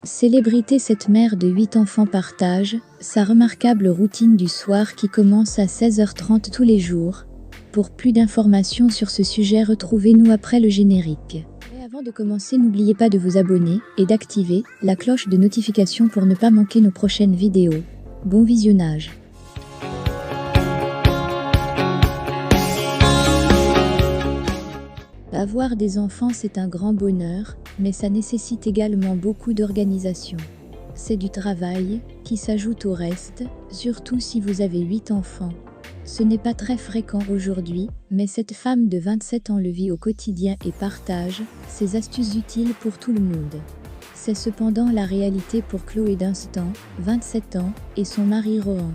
Célébrité, cette mère de 8 enfants partage sa remarquable routine du soir qui commence à 16h30 tous les jours. Pour plus d'informations sur ce sujet, retrouvez-nous après le générique. Mais avant de commencer, n'oubliez pas de vous abonner et d'activer la cloche de notification pour ne pas manquer nos prochaines vidéos. Bon visionnage. Avoir des enfants, c'est un grand bonheur, mais ça nécessite également beaucoup d'organisation. C'est du travail qui s'ajoute au reste, surtout si vous avez 8 enfants. Ce n'est pas très fréquent aujourd'hui, mais cette femme de 27 ans le vit au quotidien et partage ses astuces utiles pour tout le monde. C'est cependant la réalité pour Chloé Dunstan, 27 ans, et son mari Rohan.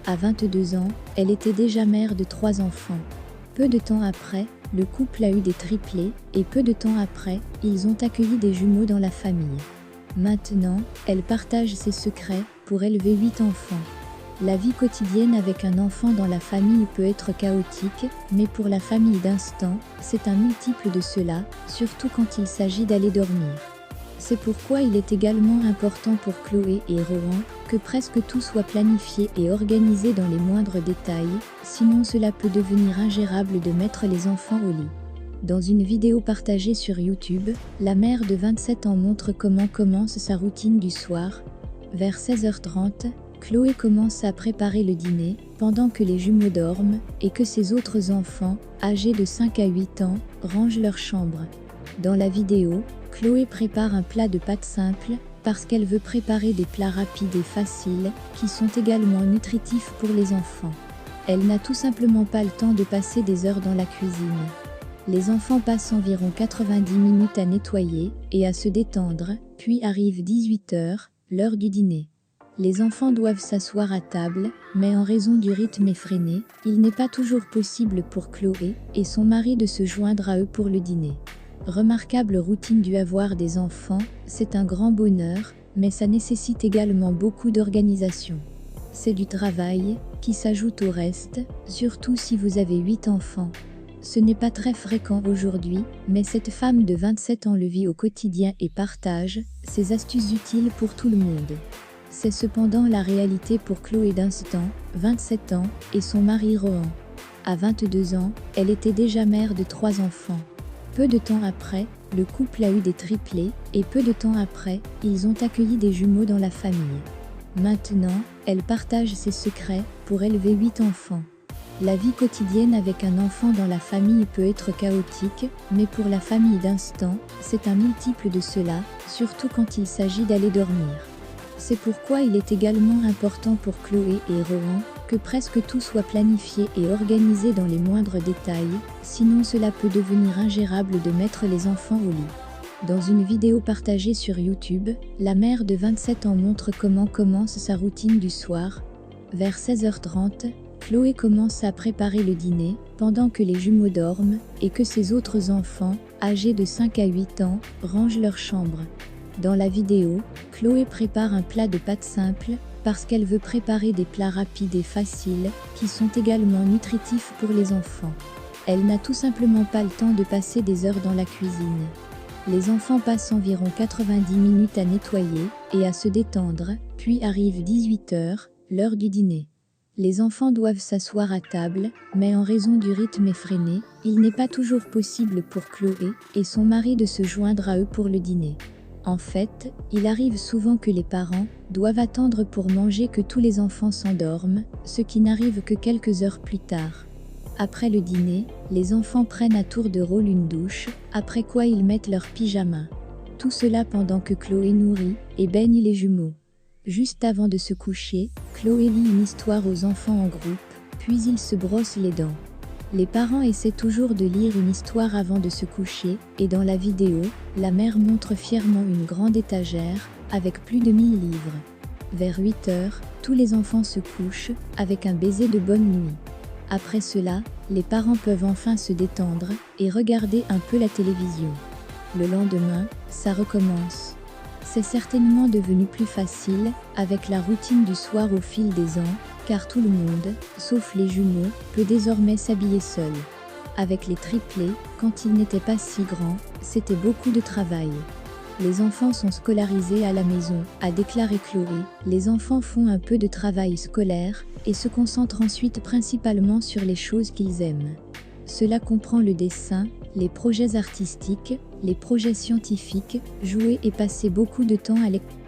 À 22 ans, elle était déjà mère de 3 enfants. Peu de temps après, le couple a eu des triplés, et peu de temps après, ils ont accueilli des jumeaux dans la famille. Maintenant, elle partage ses secrets pour élever 8 enfants. La vie quotidienne avec un enfant dans la famille peut être chaotique, mais pour la famille Dunstan, c'est un multiple de cela, surtout quand il s'agit d'aller dormir. C'est pourquoi il est également important pour Chloé et Rohan que presque tout soit planifié et organisé dans les moindres détails, sinon cela peut devenir ingérable de mettre les enfants au lit. Dans une vidéo partagée sur YouTube, la mère de 27 ans montre comment commence sa routine du soir. Vers 16h30, Chloé commence à préparer le dîner, pendant que les jumeaux dorment et que ses autres enfants, âgés de 5 à 8 ans, rangent leur chambre. Dans la vidéo, Chloé prépare un plat de pâtes simples parce qu'elle veut préparer des plats rapides et faciles qui sont également nutritifs pour les enfants. Elle n'a tout simplement pas le temps de passer des heures dans la cuisine. Les enfants passent environ 90 minutes à nettoyer et à se détendre, puis arrive 18h, l'heure du dîner. Les enfants doivent s'asseoir à table, mais en raison du rythme effréné, il n'est pas toujours possible pour Chloé et son mari de se joindre à eux pour le dîner. Remarquable routine du avoir des enfants, c'est un grand bonheur, mais ça nécessite également beaucoup d'organisation. C'est du travail qui s'ajoute au reste, surtout si vous avez 8 enfants. Ce n'est pas très fréquent aujourd'hui, mais cette femme de 27 ans le vit au quotidien et partage ses astuces utiles pour tout le monde. C'est cependant la réalité pour Chloé Dunstan, 27 ans, et son mari Rohan. À 22 ans, elle était déjà mère de 3 enfants. Peu de temps après, le couple a eu des triplés, et peu de temps après, ils ont accueilli des jumeaux dans la famille. Maintenant, elle partage ses secrets pour élever 8 enfants. La vie quotidienne avec un enfant dans la famille peut être chaotique, mais pour la famille Dunstan, c'est un multiple de cela, surtout quand il s'agit d'aller dormir. C'est pourquoi il est également important pour Chloé et Rohan que presque tout soit planifié et organisé dans les moindres détails, sinon cela peut devenir ingérable de mettre les enfants au lit. Dans une vidéo partagée sur YouTube, la mère de 27 ans montre comment commence sa routine du soir. Vers 16h30, Chloé commence à préparer le dîner, pendant que les jumeaux dorment et que ses autres enfants, âgés de 5 à 8 ans, rangent leur chambre. Dans la vidéo, Chloé prépare un plat de pâtes simples parce qu'elle veut préparer des plats rapides et faciles qui sont également nutritifs pour les enfants. Elle n'a tout simplement pas le temps de passer des heures dans la cuisine. Les enfants passent environ 90 minutes à nettoyer et à se détendre, puis arrive 18h, l'heure du dîner. Les enfants doivent s'asseoir à table, mais en raison du rythme effréné, il n'est pas toujours possible pour Chloé et son mari de se joindre à eux pour le dîner. En fait, il arrive souvent que les parents doivent attendre pour manger que tous les enfants s'endorment, ce qui n'arrive que quelques heures plus tard. Après le dîner, les enfants prennent à tour de rôle une douche, après quoi ils mettent leur pyjama. Tout cela pendant que Chloé nourrit et baigne les jumeaux. Juste avant de se coucher, Chloé lit une histoire aux enfants en groupe, puis ils se brossent les dents. Les parents essaient toujours de lire une histoire avant de se coucher, et dans la vidéo, la mère montre fièrement une grande étagère, avec plus de 1000 livres. Vers 8h, tous les enfants se couchent, avec un baiser de bonne nuit. Après cela, les parents peuvent enfin se détendre, et regarder un peu la télévision. Le lendemain, ça recommence. C'est certainement devenu plus facile, avec la routine du soir au fil des ans, car tout le monde, sauf les jumeaux, peut désormais s'habiller seul. Avec les triplés, quand ils n'étaient pas si grands, c'était beaucoup de travail. Les enfants sont scolarisés à la maison, a déclaré Chloé. Les enfants font un peu de travail scolaire et se concentrent ensuite principalement sur les choses qu'ils aiment. Cela comprend le dessin, les projets artistiques, les projets scientifiques, jouer et passer beaucoup de temps à l'école.